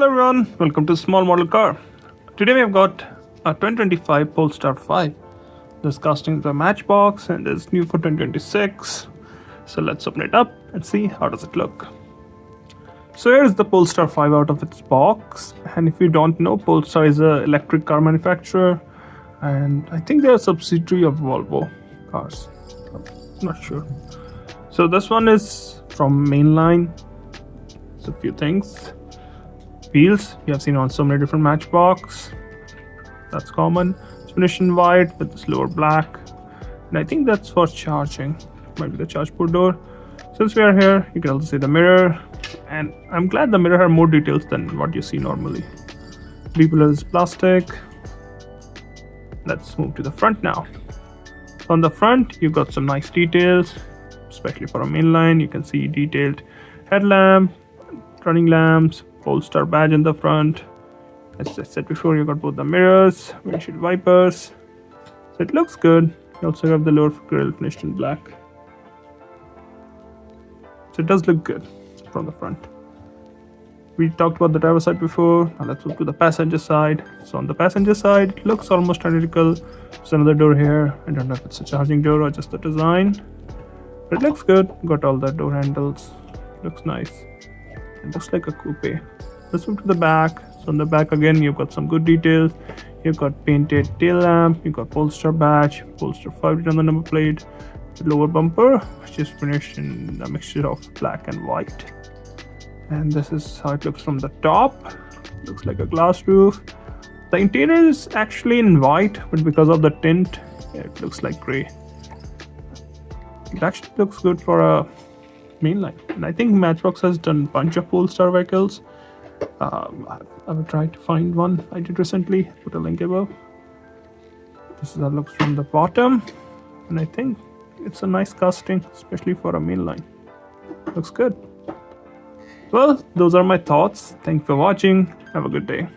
Hello everyone, welcome to Small Model Car. Today we have got a 2025 Polestar 5. This casting is by Matchbox and is new for 2026. So let's open it up and see how does it look. So here's the Polestar 5 out of its box. And if you don't know, Polestar is an electric car manufacturer. And I think they're a subsidiary of Volvo cars. I'm not sure. So this one is from mainline. So a few things. Wheels, you have seen on so many different Matchbox. That's common. It's finished in white with the silver black. And I think that's for charging. Might be the charge port door. Since we are here, you can also see the mirror. And I'm glad the mirror has more details than what you see normally. B-pillar is plastic. Let's move to the front now. On the front, you've got some nice details, especially for a mainline. You can see detailed headlamp, running lamps, Polestar badge in the front. As I said before, you got both the mirrors, windshield wipers. So it looks good. You also have the lower grille finished in black. So it does look good from the front. We talked about the driver's side before. Now let's move to the passenger side. So on the passenger side, it looks almost identical. There's another door here. I don't know if it's a charging door or just the design. But it looks good. Got all the door handles. Looks nice. It looks like a coupe. Let's move to the back. So on the back again, you've got some good details. You've got painted tail lamp. You've got Polestar badge, Polestar 5 written on the number plate. The lower bumper, which is finished in a mixture of black and white. And this is how it looks from the top. Looks like a glass roof. The interior is actually in white, but because of the tint, it looks like gray. It actually looks good for a mainline. And I think Matchbox has done a bunch of Polestar vehicles. I will try to find one I did recently. Put a link above. This is how it looks from the bottom. And I think it's a nice casting, especially for a mainline. Looks good. Well, those are my thoughts. Thanks for watching. Have a good day.